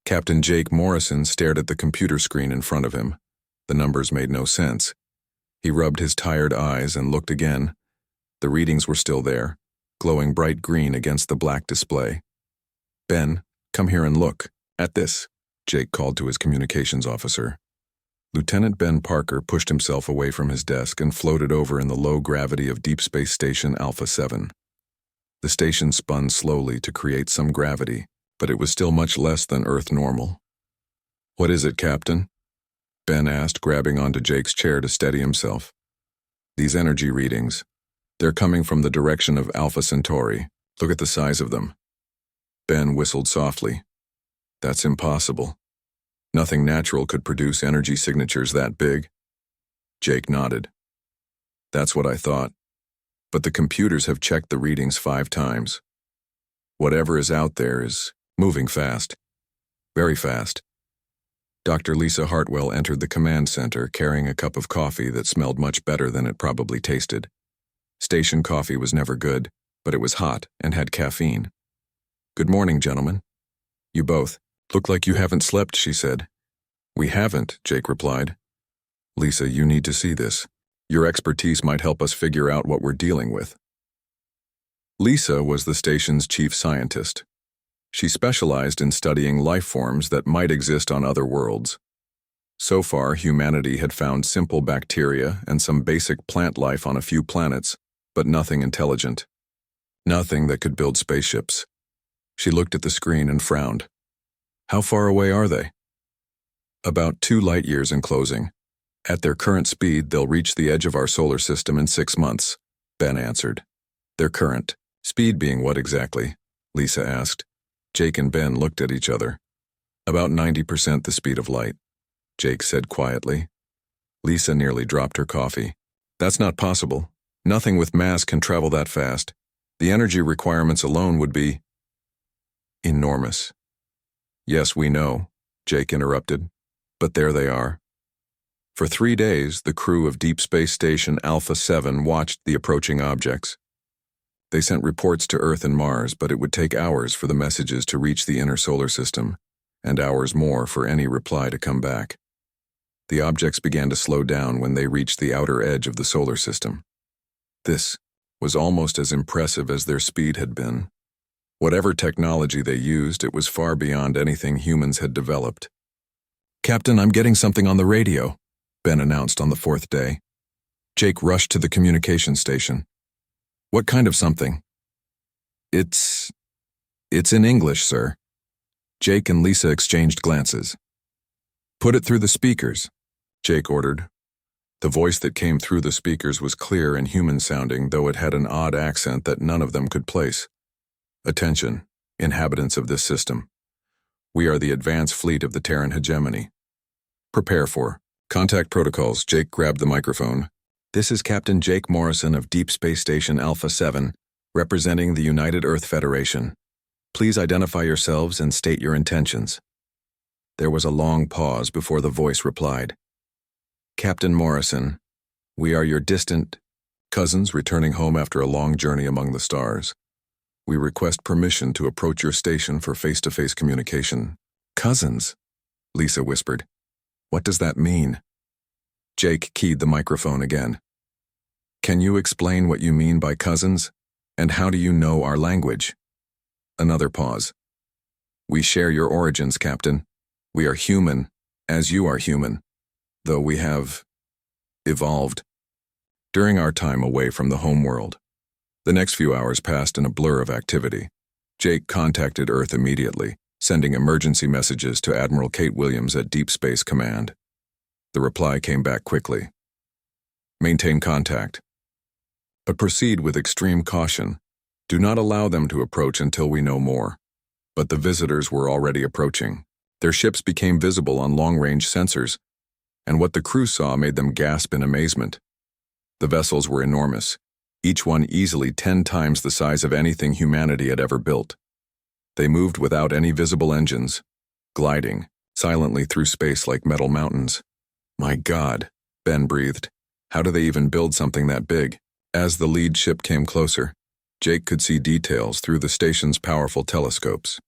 Captain Jake Morrison stared at the computer screen in front of him. The numbers made no sense. He rubbed his tired eyes and looked again. The readings were still there, glowing bright green against the black display. "Ben, come here and look at this," Jake called to his communications officer. Lieutenant Ben Parker pushed himself away from his desk and floated over in the low gravity of Deep Space Station Alpha 7. The station spun slowly to create some gravity, but it was still much less than Earth normal. "What is it, Captain?" Ben asked, grabbing onto Jake's chair to steady himself. "These energy readings. They're coming from the direction of Alpha Centauri. Look at the size of them." Ben whistled softly. "That's impossible. Nothing natural could produce energy signatures that big." Jake nodded. "That's what I thought. But the computers have checked the readings 5 times. Whatever is out there is moving fast. Very fast." Dr. Lisa Hartwell entered the command center carrying a cup of coffee that smelled much better than it probably tasted. Station coffee was never good, but it was hot and had caffeine. "Good morning, gentlemen. You both look like you haven't slept," she said. "We haven't," Jake replied. "Lisa, you need to see this. Your expertise might help us figure out what we're dealing with." Lisa was the station's chief scientist. She specialized in studying life forms that might exist on other worlds. So far, humanity had found simple bacteria and some basic plant life on a few planets, but nothing intelligent. Nothing that could build spaceships. She looked at the screen and frowned. "How far away are they?" "About 2 light years in closing. At their current speed, they'll reach the edge of our solar system in 6 months," Ben answered. "Their current speed being what exactly?" Lisa asked. Jake and Ben looked at each other. "About 90% the speed of light," Jake said quietly. Lisa nearly dropped her coffee. "That's not possible. Nothing with mass can travel that fast. The energy requirements alone would be enormous." "Yes, we know," Jake interrupted. "But there they are." For 3 days, the crew of Deep Space Station Alpha 7 watched the approaching objects. They sent reports to Earth and Mars, but it would take hours for the messages to reach the inner solar system, and hours more for any reply to come back. The objects began to slow down when they reached the outer edge of the solar system. This was almost as impressive as their speed had been. Whatever technology they used, it was far beyond anything humans had developed. "Captain, I'm getting something on the radio," Ben announced on the 4th day. Jake rushed to the communication station. "What kind of something?" It's in English, sir." Jake and Lisa exchanged glances. "Put it through the speakers," Jake ordered. The voice that came through the speakers was clear and human-sounding, though it had an odd accent that none of them could place. "Attention, inhabitants of this system. We are the advance fleet of the Terran hegemony. Prepare for contact protocols." Jake grabbed the microphone. "This is Captain Jake Morrison of Deep Space Station Alpha 7, representing the United Earth Federation. Please identify yourselves and state your intentions." There was a long pause before the voice replied. "Captain Morrison, we are your distant cousins returning home after a long journey among the stars. We request permission to approach your station for face-to-face communication." "Cousins?" Lisa whispered. "What does that mean?" Jake keyed the microphone again. "Can you explain what you mean by cousins? And how do you know our language?" Another pause. "We share your origins, Captain. We are human, as you are human, though we have evolved during our time away from the home world." The next few hours passed in a blur of activity. Jake contacted Earth immediately, sending emergency messages to Admiral Kate Williams at Deep Space Command. The reply came back quickly. "Maintain contact. But proceed with extreme caution. Do not allow them to approach until we know more." But the visitors were already approaching. Their ships became visible on long-range sensors, and what the crew saw made them gasp in amazement. The vessels were enormous, each one easily 10 times the size of anything humanity had ever built. They moved without any visible engines, gliding silently through space like metal mountains. "My God," Ben breathed. "How do they even build something that big?" As the lead ship came closer, Jake could see details through the station's powerful telescopes.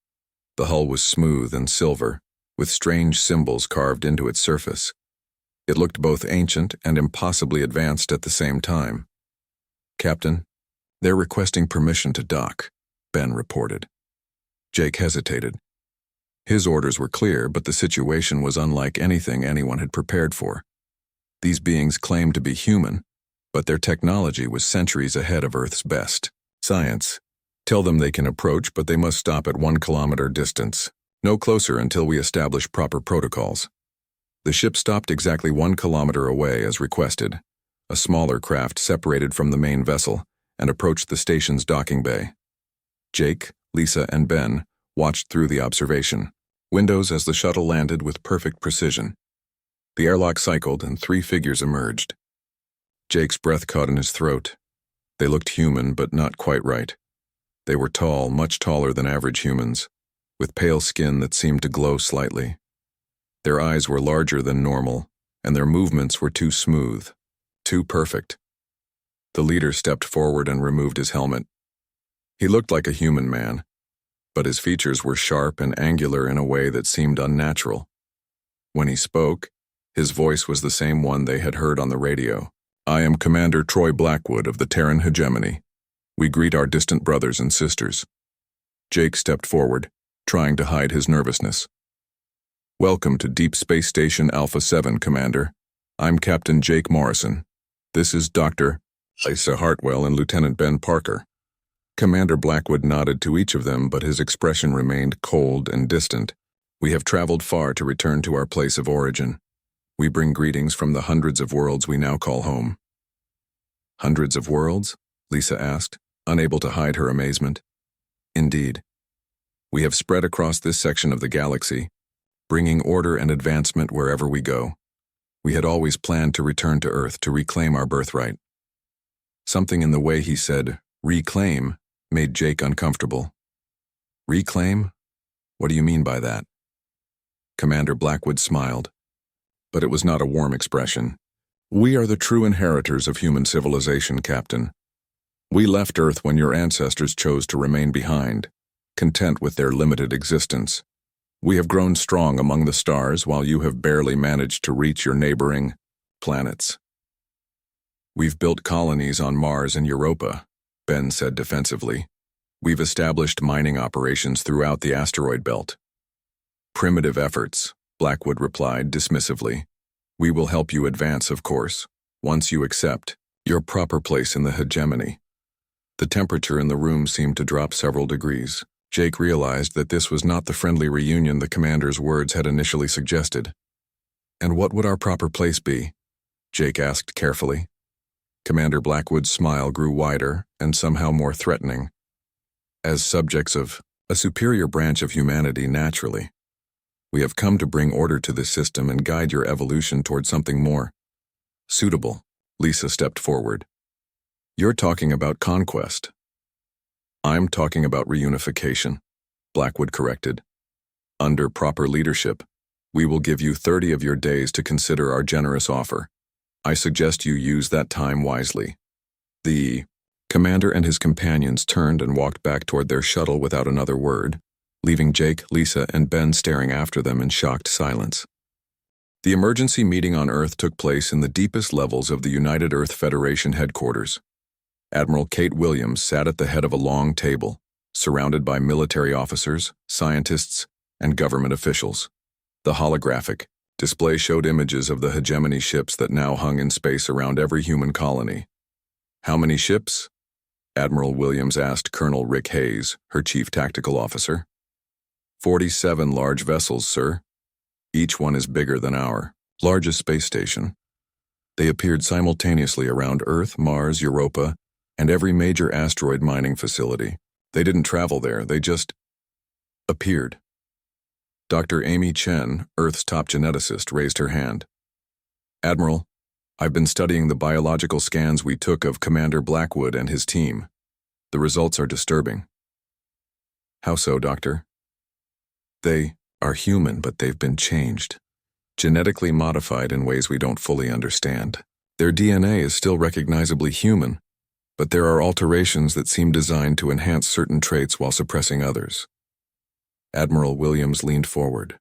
The hull was smooth and silver, with strange symbols carved into its surface. It looked both ancient and impossibly advanced at the same time. "Captain, they're requesting permission to dock," Ben reported. Jake hesitated. His orders were clear, but the situation was unlike anything anyone had prepared for. These beings claimed to be human, but their technology was centuries ahead of Earth's best science. "Tell them they can approach, but they must stop at 1 kilometer distance. No closer until we establish proper protocols." The ship stopped exactly 1 kilometer away as requested. A smaller craft separated from the main vessel and approached the station's docking bay. Jake, Lisa, and Ben watched through the observation windows as the shuttle landed with perfect precision. The airlock cycled and 3 figures emerged. Jake's breath caught in his throat. They looked human, but not quite right. They were tall, much taller than average humans, with pale skin that seemed to glow slightly. Their eyes were larger than normal, and their movements were too smooth, too perfect. The leader stepped forward and removed his helmet. He looked like a human man, but his features were sharp and angular in a way that seemed unnatural. When he spoke, his voice was the same one they had heard on the radio. "I am Commander Troy Blackwood of the Terran Hegemony. We greet our distant brothers and sisters." Jake stepped forward, trying to hide his nervousness. "Welcome to Deep Space Station Alpha 7, Commander. I'm Captain Jake Morrison. This is Dr. Lisa Hartwell and Lieutenant Ben Parker." Commander Blackwood nodded to each of them, but his expression remained cold and distant. "We have traveled far to return to our place of origin. We bring greetings from the hundreds of worlds we now call home." "Hundreds of worlds?" Lisa asked, unable to hide her amazement. "Indeed. We have spread across this section of the galaxy, bringing order and advancement wherever we go. We had always planned to return to Earth to reclaim our birthright." Something in the way he said, "reclaim," made Jake uncomfortable. "Reclaim? What do you mean by that?" Commander Blackwood smiled, but it was not a warm expression. "We are the true inheritors of human civilization, Captain. We left Earth when your ancestors chose to remain behind, content with their limited existence. We have grown strong among the stars while you have barely managed to reach your neighboring planets." "We've built colonies on Mars and Europa," Ben said defensively. "We've established mining operations throughout the asteroid belt." "Primitive efforts," Blackwood replied dismissively. "We will help you advance, of course, once you accept your proper place in the hegemony." The temperature in the room seemed to drop several degrees. Jake realized that this was not the friendly reunion the commander's words had initially suggested. "And what would our proper place be?" Jake asked carefully. Commander Blackwood's smile grew wider and somehow more threatening. "As subjects of a superior branch of humanity, naturally. We have come to bring order to this system and guide your evolution toward something more suitable." Lisa stepped forward. "You're talking about conquest." "I'm talking about reunification," Blackwood corrected. "Under proper leadership, we will give you 30 of your days to consider our generous offer. I suggest you use that time wisely." The commander and his companions turned and walked back toward their shuttle without another word, leaving Jake, Lisa, and Ben staring after them in shocked silence. The emergency meeting on Earth took place in the deepest levels of the United Earth Federation headquarters. Admiral Kate Williams sat at the head of a long table, surrounded by military officers, scientists, and government officials. The holographic display showed images of the hegemony ships that now hung in space around every human colony. "How many ships?" Admiral Williams asked Colonel Rick Hayes, her chief tactical officer. 47 large vessels, sir. Each one is bigger than our largest space station. They appeared simultaneously around Earth, Mars, Europa, and every major asteroid mining facility. They didn't travel there, they just appeared. Dr. Amy Chen, Earth's top geneticist, raised her hand. "Admiral, I've been studying the biological scans we took of Commander Blackwood and his team. The results are disturbing." "How so, Doctor?" "They are human, but they've been changed, genetically modified in ways we don't fully understand. Their DNA is still recognizably human, but there are alterations that seem designed to enhance certain traits while suppressing others." Admiral Williams leaned forward.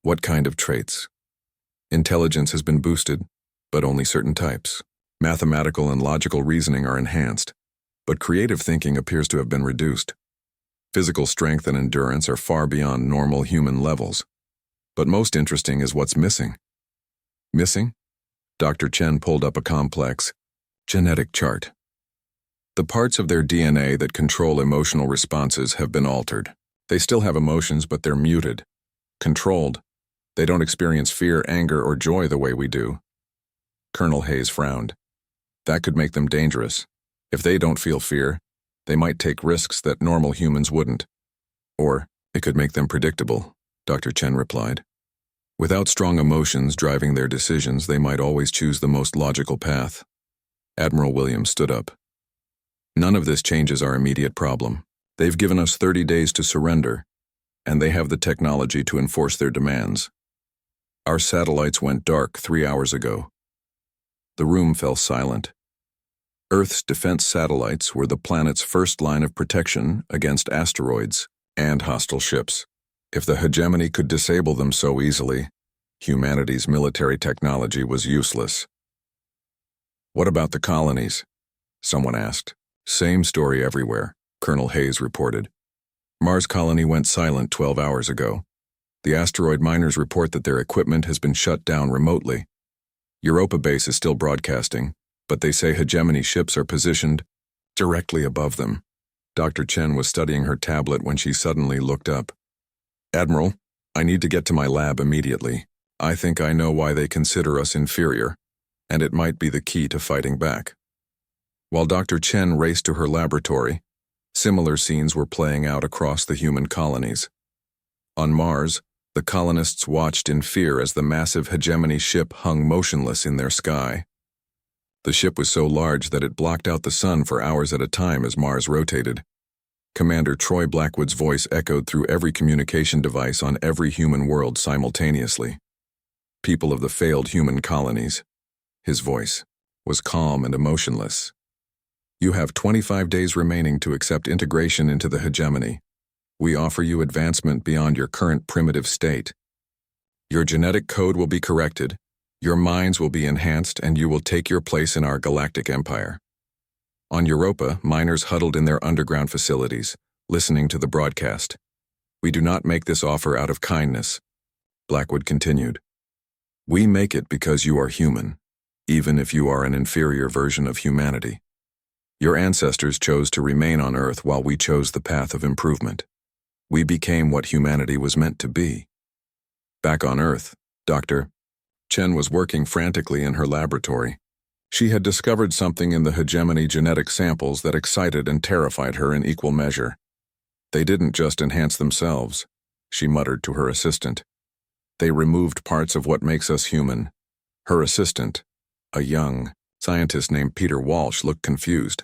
What kind of traits? Intelligence has been boosted, but only certain types. Mathematical and logical reasoning are enhanced, but creative thinking appears to have been reduced. Physical strength and endurance are far beyond normal human levels. But most interesting is what's missing. Missing? Dr. Chen pulled up a complex genetic chart. The parts of their DNA that control emotional responses have been altered. They still have emotions, but they're muted, controlled. They don't experience fear, anger, or joy the way we do. Colonel Hayes frowned. That could make them dangerous. If they don't feel fear, they might take risks that normal humans wouldn't. Or it could make them predictable, Dr. Chen replied. Without strong emotions driving their decisions, they might always choose the most logical path. Admiral Williams stood up. None of this changes our immediate problem. They've given us 30 days to surrender, and they have the technology to enforce their demands. Our satellites went dark 3 hours ago. The room fell silent. Earth's defense satellites were the planet's first line of protection against asteroids and hostile ships. If the hegemony could disable them so easily, humanity's military technology was useless. What about the colonies? Someone asked. Same story everywhere, Colonel Hayes reported. Mars colony went silent 12 hours ago. The asteroid miners report that their equipment has been shut down remotely. Europa base is still broadcasting, but they say hegemony ships are positioned directly above them. Dr. Chen was studying her tablet when she suddenly looked up. Admiral, I need to get to my lab immediately. I think I know why they consider us inferior, and it might be the key to fighting back. While Dr. Chen raced to her laboratory, similar scenes were playing out across the human colonies. On Mars, the colonists watched in fear as the massive hegemony ship hung motionless in their sky. The ship was so large that it blocked out the sun for hours at a time as Mars rotated. Commander Troy Blackwood's voice echoed through every communication device on every human world simultaneously. People of the failed human colonies. His voice was calm and emotionless. You have 25 days remaining to accept integration into the hegemony. We offer you advancement beyond your current primitive state. Your genetic code will be corrected, your minds will be enhanced, and you will take your place in our galactic empire. On Europa, miners huddled in their underground facilities, listening to the broadcast. We do not make this offer out of kindness, Blackwood continued. We make it because you are human, even if you are an inferior version of humanity. Your ancestors chose to remain on Earth while we chose the path of improvement. We became what humanity was meant to be. Back on Earth, Dr. Chen was working frantically in her laboratory. She had discovered something in the hegemony genetic samples that excited and terrified her in equal measure. They didn't just enhance themselves, she muttered to her assistant. They removed parts of what makes us human. Her assistant, a young scientist named Peter Walsh, looked confused.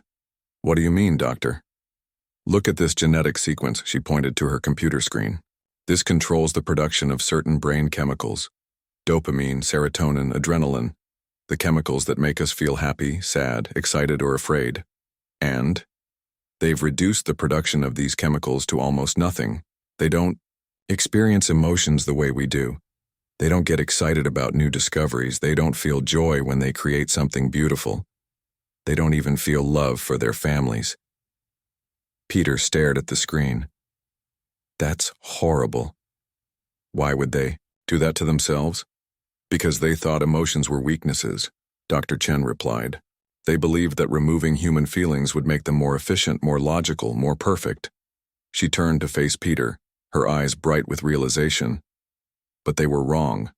What do you mean, Doctor? Look at this genetic sequence, she pointed to her computer screen. This controls the production of certain brain chemicals. Dopamine, serotonin, adrenaline. The chemicals that make us feel happy, sad, excited, or afraid. And they've reduced the production of these chemicals to almost nothing. They don't experience emotions the way we do. They don't get excited about new discoveries. They don't feel joy when they create something beautiful. They don't even feel love for their families. Peter stared at the screen. That's horrible. Why would they do that to themselves? Because they thought emotions were weaknesses, Dr. Chen replied. They believed that removing human feelings would make them more efficient, more logical, more perfect. She turned to face Peter, her eyes bright with realization. But they were wrong.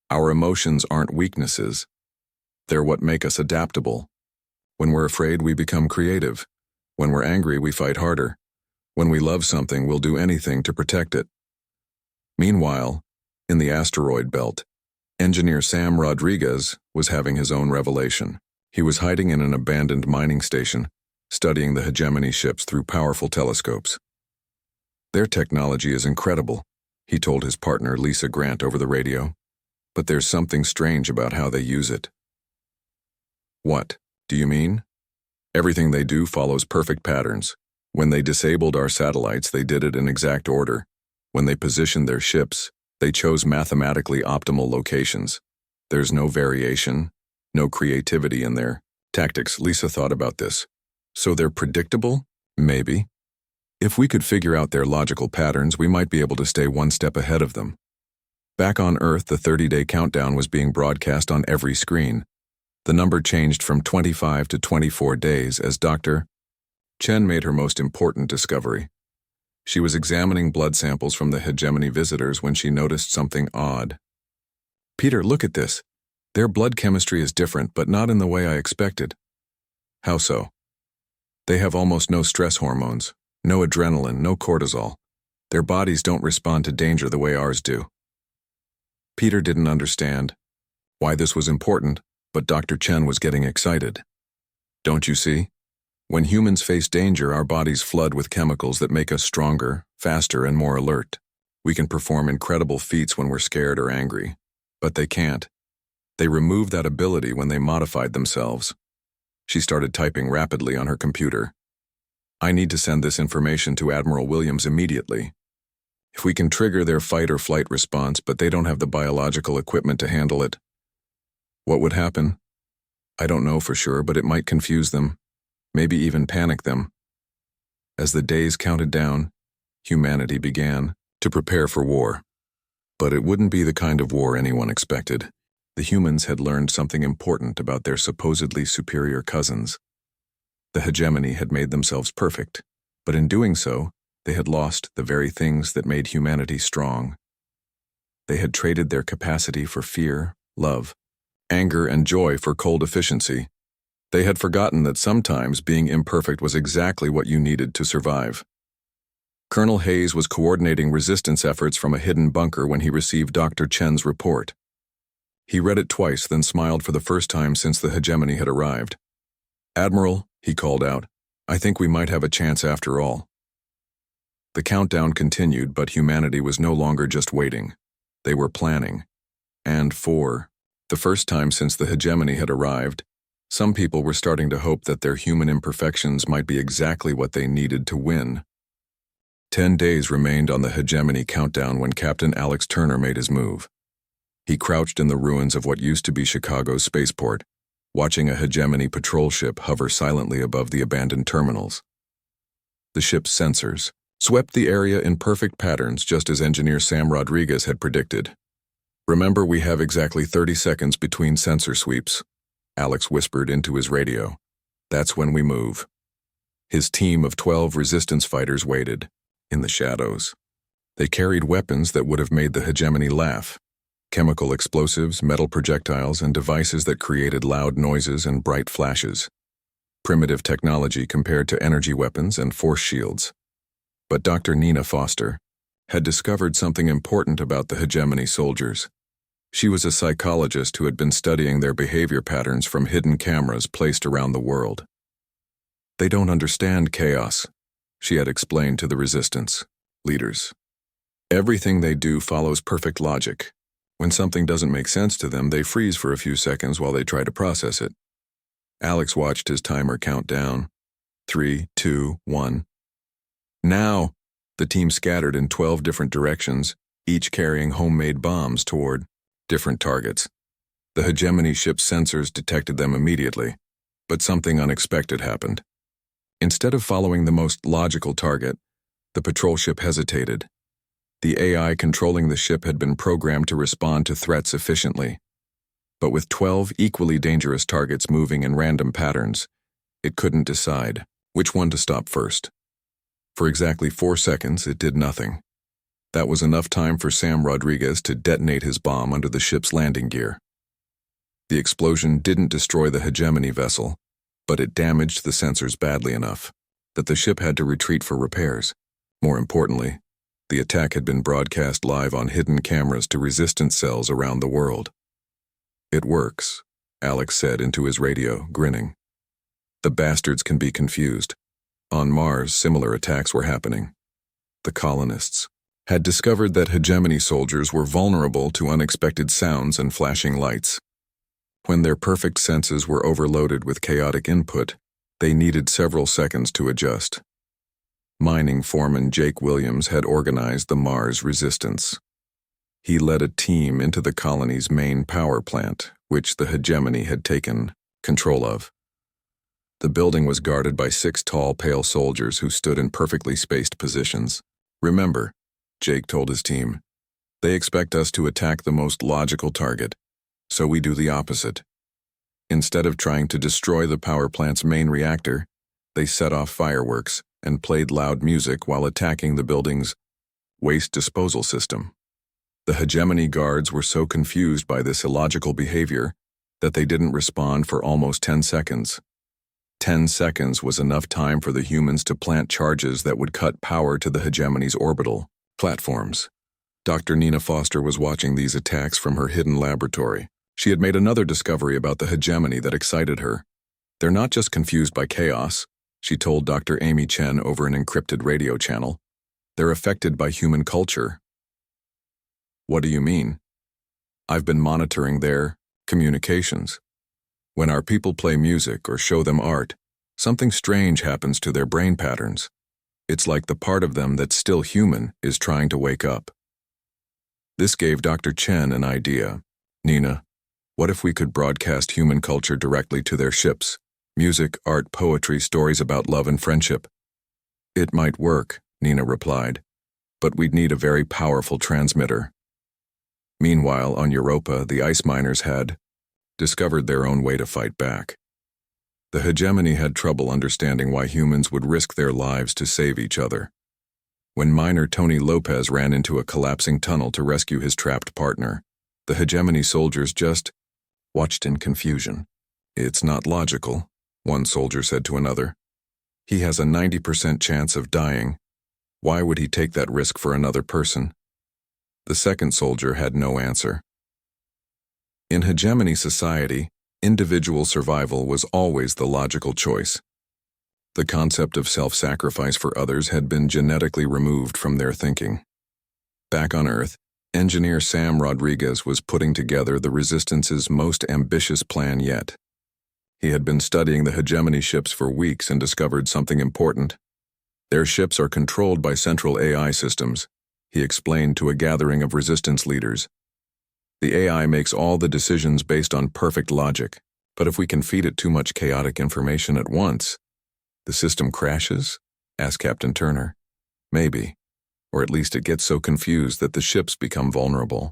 Our emotions aren't weaknesses. They're what make us adaptable. When we're afraid, we become creative. When we're angry, we fight harder. When we love something, we'll do anything to protect it. Meanwhile, in the asteroid belt, engineer Sam Rodriguez was having his own revelation. He was hiding in an abandoned mining station, studying the hegemony ships through powerful telescopes. Their technology is incredible, he told his partner Lisa Grant over the radio, but there's something strange about how they use it. What do you mean? Everything they do follows perfect patterns. When they disabled our satellites, they did it in exact order. When they positioned their ships, They chose mathematically optimal locations. There's no variation, no creativity in their tactics. Lisa thought about this. So they're predictable? Maybe. If we could figure out their logical patterns, we might be able to stay one step ahead of them. Back on Earth, the 30-day countdown was being broadcast on every screen. The number changed from 25 to 24 days as Dr. Chen made her most important discovery. She was examining blood samples from the hegemony visitors when she noticed something odd. "Peter, look at this. Their blood chemistry is different, but not in the way I expected." "How so?" "They have almost no stress hormones, no adrenaline, no cortisol. Their bodies don't respond to danger the way ours do." Peter didn't understand why this was important, but Dr. Chen was getting excited. "Don't you see? When humans face danger, our bodies flood with chemicals that make us stronger, faster, and more alert. We can perform incredible feats when we're scared or angry. But they can't. They removed that ability when they modified themselves." She started typing rapidly on her computer. "I need to send this information to Admiral Williams immediately. If we can trigger their fight or flight response, but they don't have the biological equipment to handle it, what would happen? I don't know for sure, but it might confuse them. Maybe even panic them." As the days counted down, humanity began to prepare for war. But it wouldn't be the kind of war anyone expected. The humans had learned something important about their supposedly superior cousins. The hegemony had made themselves perfect, but in doing so, they had lost the very things that made humanity strong. They had traded their capacity for fear, love, anger, and joy for cold efficiency. They had forgotten that sometimes being imperfect was exactly what you needed to survive. Colonel Hayes was coordinating resistance efforts from a hidden bunker when he received Dr. Chen's report. He read it twice, then smiled for the first time since the hegemony had arrived. "Admiral," he called out, "I think we might have a chance after all." The countdown continued, but humanity was no longer just waiting. They were planning. And for the first time since the hegemony had arrived, some people were starting to hope that their human imperfections might be exactly what they needed to win. 10 days remained on the hegemony countdown when Captain Alex Turner made his move. He crouched in the ruins of what used to be Chicago's spaceport, watching a hegemony patrol ship hover silently above the abandoned terminals. The ship's sensors swept the area in perfect patterns, just as engineer Sam Rodriguez had predicted. "Remember, we have exactly 30 seconds between sensor sweeps," Alex whispered into his radio. "That's when we move." His team of 12 resistance fighters waited, in the shadows. They carried weapons that would have made the hegemony laugh: chemical explosives, metal projectiles, and devices that created loud noises and bright flashes. Primitive technology compared to energy weapons and force shields. But Dr. Nina Foster had discovered something important about the hegemony soldiers. She was a psychologist who had been studying their behavior patterns from hidden cameras placed around the world. "They don't understand chaos," she had explained to the resistance leaders. "Everything they do follows perfect logic. When something doesn't make sense to them, they freeze for a few seconds while they try to process it." Alex watched his timer count down. 3, 2, 1. Now! The team scattered in 12 different directions, each carrying homemade bombs toward different targets. The hegemony ship's sensors detected them immediately, but something unexpected happened. Instead of following the most logical target, the patrol ship hesitated. The AI controlling the ship had been programmed to respond to threats efficiently. But with 12 equally dangerous targets moving in random patterns, it couldn't decide which one to stop first. For exactly 4 seconds, it did nothing. That was enough time for Sam Rodriguez to detonate his bomb under the ship's landing gear. The explosion didn't destroy the hegemony vessel, but it damaged the sensors badly enough that the ship had to retreat for repairs. More importantly, the attack had been broadcast live on hidden cameras to resistance cells around the world. "It works," Alex said into his radio, grinning. "The bastards can be confused." On Mars, similar attacks were happening. The colonists had discovered that hegemony soldiers were vulnerable to unexpected sounds and flashing lights. When their perfect senses were overloaded with chaotic input, they needed several seconds to adjust. Mining foreman Jake Williams had organized the Mars resistance. He led a team into the colony's main power plant, which the hegemony had taken control of. The building was guarded by 6 tall, pale soldiers who stood in perfectly spaced positions. "Remember," Jake told his team, "they expect us to attack the most logical target, so we do the opposite. Instead of trying to destroy the power plant's main reactor, they set off fireworks and played loud music while attacking the building's waste disposal system." The hegemony guards were so confused by this illogical behavior that they didn't respond for almost 10 seconds. 10 seconds was enough time for the humans to plant charges that would cut power to the hegemony's orbital platforms. Dr. Nina Foster was watching these attacks from her hidden laboratory. She had made another discovery about the hegemony that excited her. "They're not just confused by chaos," she told Dr. Amy Chen over an encrypted radio channel. "They're affected by human culture." "What do you mean?" "I've been monitoring their communications. When our people play music or show them art, something strange happens to their brain patterns. It's like the part of them that's still human is trying to wake up." This gave Dr. Chen an idea. "Nina, what if we could broadcast human culture directly to their ships? Music, art, poetry, stories about love and friendship." "It might work," Nina replied, "but we'd need a very powerful transmitter." Meanwhile, on Europa, the ice miners had discovered their own way to fight back. The hegemony had trouble understanding why humans would risk their lives to save each other. When miner Tony Lopez ran into a collapsing tunnel to rescue his trapped partner, the hegemony soldiers just watched in confusion. "It's not logical," one soldier said to another. "He has a 90% chance of dying. Why would he take that risk for another person?" The second soldier had no answer. In hegemony society, individual survival was always the logical choice. The concept of self-sacrifice for others had been genetically removed from their thinking. Back on Earth, engineer Sam Rodriguez was putting together the Resistance's most ambitious plan yet. He had been studying the hegemony ships for weeks and discovered something important. "Their ships are controlled by central AI systems," he explained to a gathering of resistance leaders. "The AI makes all the decisions based on perfect logic, but if we can feed it too much chaotic information at once, the system crashes?" asked Captain Turner. "Maybe. Or at least it gets so confused that the ships become vulnerable."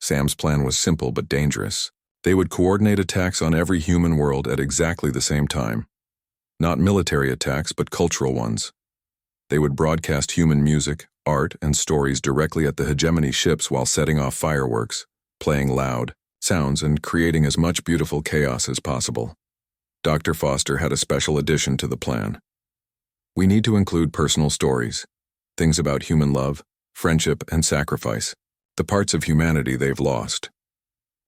Sam's plan was simple but dangerous. They would coordinate attacks on every human world at exactly the same time. Not military attacks, but cultural ones. They would broadcast human music, art, and stories directly at the hegemony ships while setting off fireworks, playing loud sounds, and creating as much beautiful chaos as possible. Dr. Foster had a special addition to the plan. "We need to include personal stories, things about human love, friendship, and sacrifice, the parts of humanity they've lost."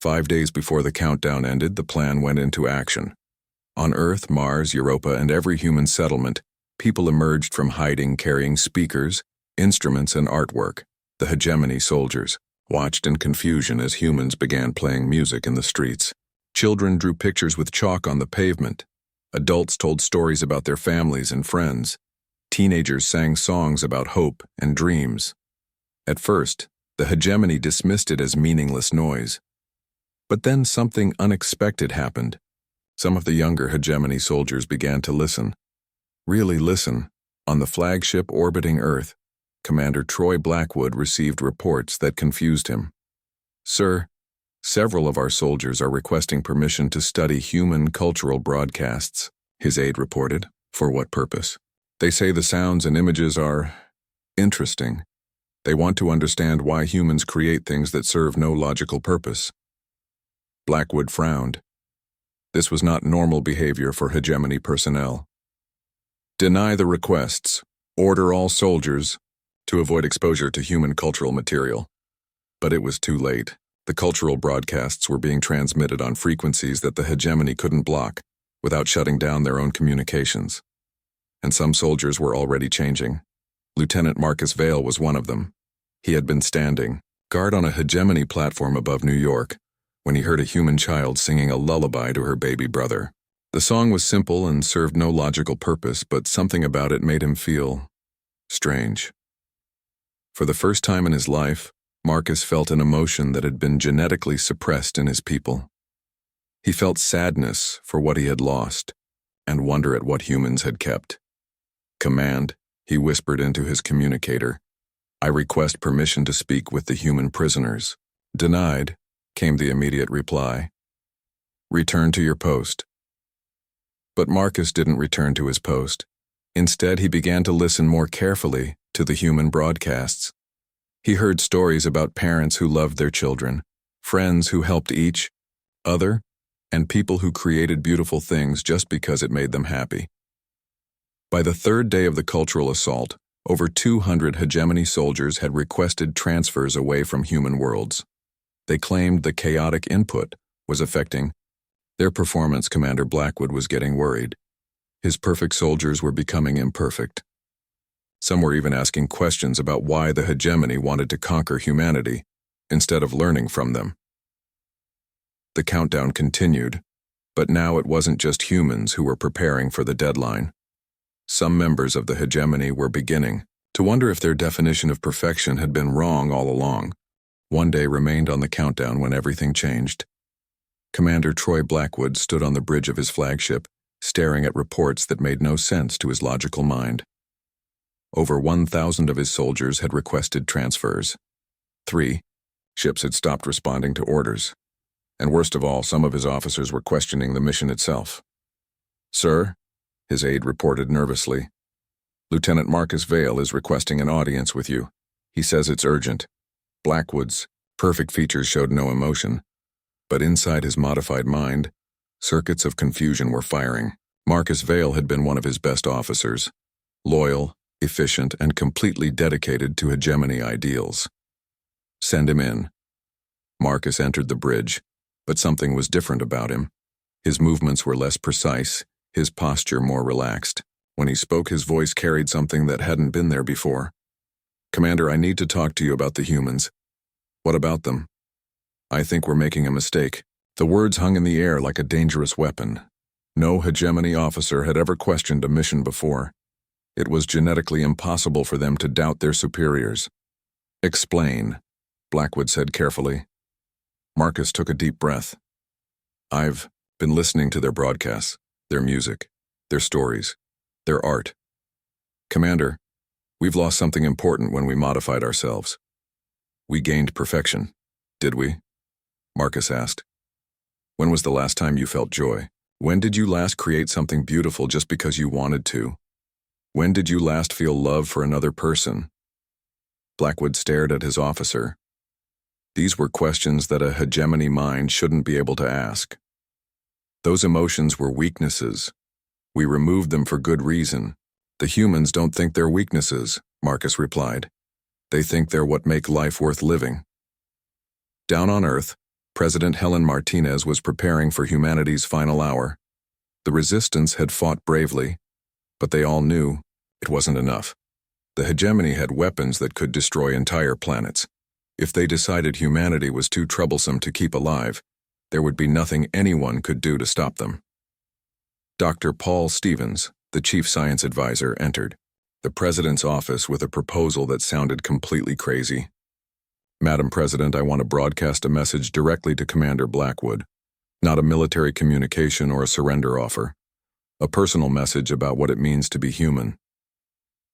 5 days before the countdown ended, the plan went into action. On Earth, Mars, Europa, and every human settlement, people emerged from hiding carrying speakers, instruments, and artwork. The hegemony soldiers watched in confusion as humans began playing music in the streets. Children drew pictures with chalk on the pavement. Adults told stories about their families and friends. Teenagers sang songs about hope and dreams. At first, the hegemony dismissed it as meaningless noise. But then something unexpected happened. Some of the younger hegemony soldiers began to listen. Really listen. On the flagship orbiting Earth, Commander Troy Blackwood received reports that confused him. "Sir, several of our soldiers are requesting permission to study human cultural broadcasts," his aide reported. "For what purpose?" "They say the sounds and images are interesting. They want to understand why humans create things that serve no logical purpose." Blackwood frowned. This was not normal behavior for hegemony personnel. "Deny the requests. Order all soldiers to avoid exposure to human cultural material." But it was too late. The cultural broadcasts were being transmitted on frequencies that the hegemony couldn't block without shutting down their own communications. And some soldiers were already changing. Lieutenant Marcus Vale was one of them. He had been standing guard on a hegemony platform above New York when he heard a human child singing a lullaby to her baby brother. The song was simple and served no logical purpose, but something about it made him feel strange. For the first time in his life, Marcus felt an emotion that had been genetically suppressed in his people. He felt sadness for what he had lost, and wonder at what humans had kept. "Command," he whispered into his communicator. "I request permission to speak with the human prisoners." "Denied," came the immediate reply. "Return to your post." But Marcus didn't return to his post. Instead, he began to listen more carefully to the human broadcasts. He heard stories about parents who loved their children, friends who helped each other, and people who created beautiful things just because it made them happy. By the third day of the cultural assault, over 200 hegemony soldiers had requested transfers away from human worlds. They claimed the chaotic input was affecting their performance. Commander Blackwood was getting worried. His perfect soldiers were becoming imperfect. Some were even asking questions about why the hegemony wanted to conquer humanity instead of learning from them. The countdown continued, but now it wasn't just humans who were preparing for the deadline. Some members of the hegemony were beginning to wonder if their definition of perfection had been wrong all along. One day remained on the countdown when everything changed. Commander Troy Blackwood stood on the bridge of his flagship, staring at reports that made no sense to his logical mind. Over 1,000 of his soldiers had requested transfers. 3 ships had stopped responding to orders. And worst of all, some of his officers were questioning the mission itself. "Sir," his aide reported nervously, "Lieutenant Marcus Vale is requesting an audience with you. He says it's urgent." Blackwood's perfect features showed no emotion, but inside his modified mind, circuits of confusion were firing. Marcus Vale had been one of his best officers, loyal, efficient, and completely dedicated to hegemony ideals. "Send him in." Marcus entered the bridge, but something was different about him. His movements were less precise, his posture more relaxed. When he spoke, his voice carried something that hadn't been there before. "Commander, I need to talk to you about the humans." "What about them?" "I think we're making a mistake." The words hung in the air like a dangerous weapon. No hegemony officer had ever questioned a mission before. It was genetically impossible for them to doubt their superiors. "Explain," Blackwood said carefully. Marcus took a deep breath. "I've been listening to their broadcasts, their music, their stories, their art. Commander, we've lost something important when we modified ourselves. We gained perfection, did we?" Marcus asked. "When was the last time you felt joy? When did you last create something beautiful just because you wanted to? When did you last feel love for another person?" Blackwood stared at his officer. These were questions that a hegemony mind shouldn't be able to ask. Those emotions were weaknesses. We removed them for good reason. "The humans don't think they're weaknesses," Marcus replied. "They think they're what make life worth living." Down on Earth, President Helen Martinez was preparing for humanity's final hour. The resistance had fought bravely, but they all knew it wasn't enough. The hegemony had weapons that could destroy entire planets. If they decided humanity was too troublesome to keep alive, there would be nothing anyone could do to stop them. Dr. Paul Stevens, the chief science advisor, entered the president's office with a proposal that sounded completely crazy. "Madam President, I want to broadcast a message directly to Commander Blackwood. Not a military communication or a surrender offer. A personal message about what it means to be human."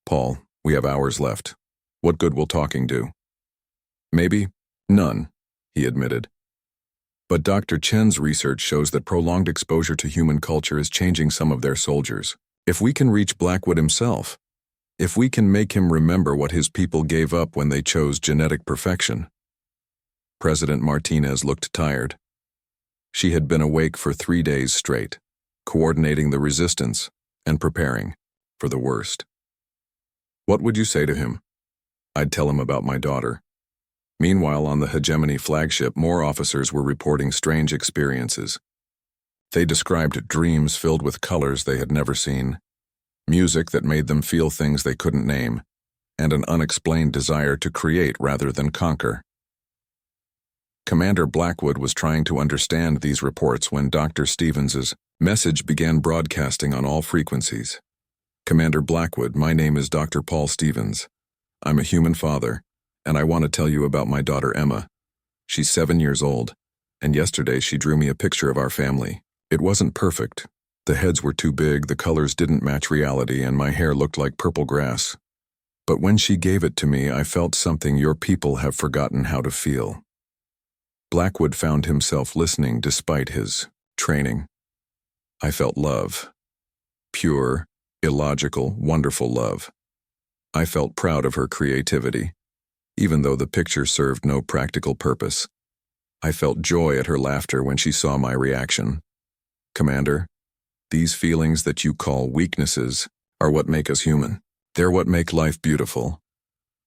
"Paul, we have hours left. What good will talking do?" "Maybe none," he admitted. "But Dr. Chen's research shows that prolonged exposure to human culture is changing some of their soldiers. If we can reach Blackwood himself, if we can make him remember what his people gave up when they chose genetic perfection." President Martinez looked tired. She had been awake for 3 days straight, coordinating the resistance and preparing for the worst. "What would you say to him?" "I'd tell him about my daughter." Meanwhile, on the hegemony flagship, more officers were reporting strange experiences. They described dreams filled with colors they had never seen, music that made them feel things they couldn't name, and an unexplained desire to create rather than conquer. Commander Blackwood was trying to understand these reports when Dr. Stevens's message began broadcasting on all frequencies. "Commander Blackwood, my name is Dr. Paul Stevens. I'm a human father, and I want to tell you about my daughter Emma. She's 7 years old, and yesterday she drew me a picture of our family. It wasn't perfect. The heads were too big, the colors didn't match reality, and my hair looked like purple grass. But when she gave it to me, I felt something your people have forgotten how to feel. Blackwood found himself listening despite his training. I felt love. Pure, illogical, wonderful love. I felt proud of her creativity, even though the picture served no practical purpose. I felt joy at her laughter when she saw my reaction. Commander, these feelings that you call weaknesses are what make us human. They're what make life beautiful.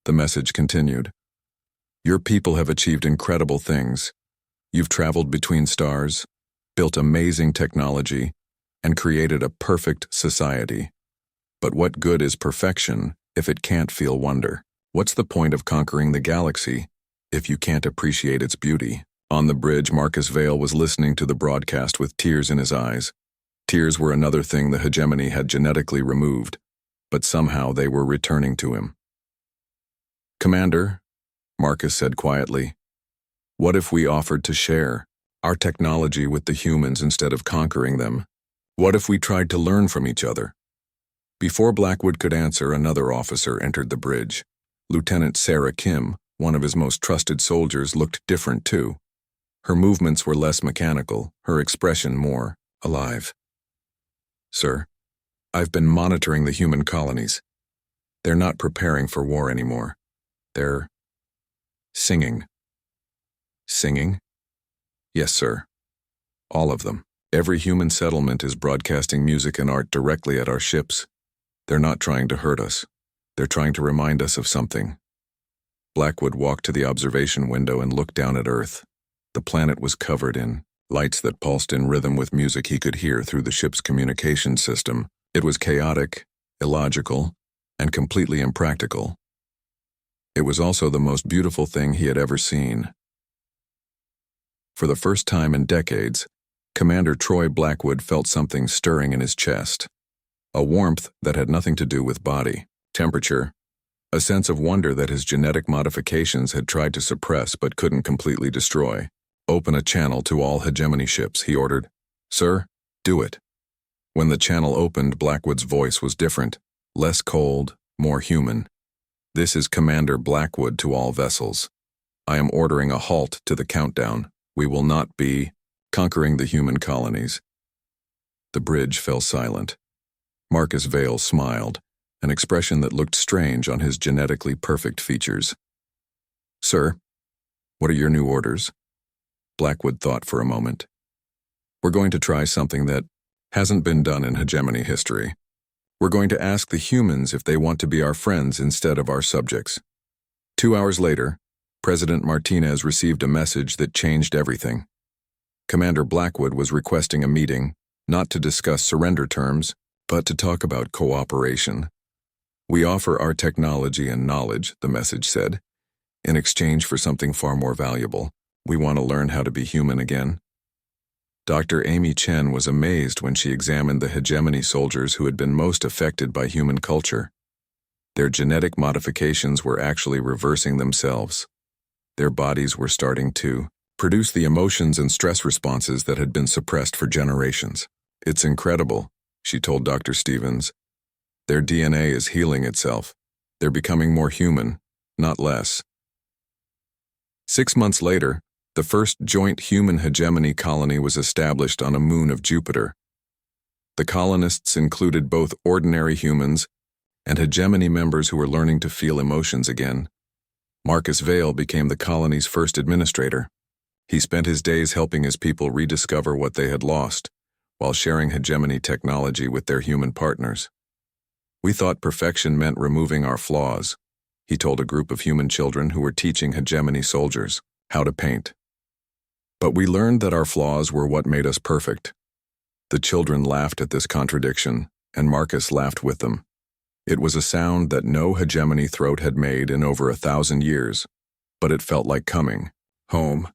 The message continued. Your people have achieved incredible things. You've traveled between stars, built amazing technology, and created a perfect society. But what good is perfection if it can't feel wonder? What's the point of conquering the galaxy if you can't appreciate its beauty? On the bridge, Marcus Vale was listening to the broadcast with tears in his eyes. Tears were another thing the hegemony had genetically removed, but somehow they were returning to him. Commander, Marcus said quietly, what if we offered to share our technology with the humans instead of conquering them? What if we tried to learn from each other? Before Blackwood could answer, another officer entered the bridge. Lieutenant Sarah Kim, one of his most trusted soldiers, looked different too. Her movements were less mechanical, her expression more alive. Sir, I've been monitoring the human colonies. They're not preparing for war anymore. They're singing. Singing? Yes, sir. All of them. Every human settlement is broadcasting music and art directly at our ships. They're not trying to hurt us. They're trying to remind us of something. Blackwood walked to the observation window and looked down at Earth. The planet was covered in lights that pulsed in rhythm with music he could hear through the ship's communication system. It was chaotic, illogical, and completely impractical. It was also the most beautiful thing he had ever seen. For the first time in decades, Commander Troy Blackwood felt something stirring in his chest. A warmth that had nothing to do with body, temperature, a sense of wonder that his genetic modifications had tried to suppress but couldn't completely destroy. Open a channel to all hegemony ships, he ordered. Sir, do it. When the channel opened, Blackwood's voice was different, less cold, more human. This is Commander Blackwood to all vessels. I am ordering a halt to the countdown. We will not be conquering the human colonies. The bridge fell silent. Marcus Vale smiled, an expression that looked strange on his genetically perfect features. Sir, what are your new orders? Blackwood thought for a moment. We're going to try something that hasn't been done in hegemony history. We're going to ask the humans if they want to be our friends instead of our subjects. 2 hours later, President Martinez received a message that changed everything. Commander Blackwood was requesting a meeting, not to discuss surrender terms, but to talk about cooperation. We offer our technology and knowledge, the message said, in exchange for something far more valuable. We want to learn how to be human again. Dr. Amy Chen was amazed when she examined the hegemony soldiers who had been most affected by human culture. Their genetic modifications were actually reversing themselves. Their bodies were starting to produce the emotions and stress responses that had been suppressed for generations. It's incredible, she told Dr. Stevens. Their DNA is healing itself. They're becoming more human, not less. 6 months later, the first joint human hegemony colony was established on a moon of Jupiter. The colonists included both ordinary humans and hegemony members who were learning to feel emotions again. Marcus Vale became the colony's first administrator. He spent his days helping his people rediscover what they had lost, while sharing hegemony technology with their human partners. We thought perfection meant removing our flaws, he told a group of human children who were teaching hegemony soldiers how to paint. But we learned that our flaws were what made us perfect. The children laughed at this contradiction, and Marcus laughed with them. It was a sound that no hegemony throat had made in over 1,000 years, but it felt like coming home.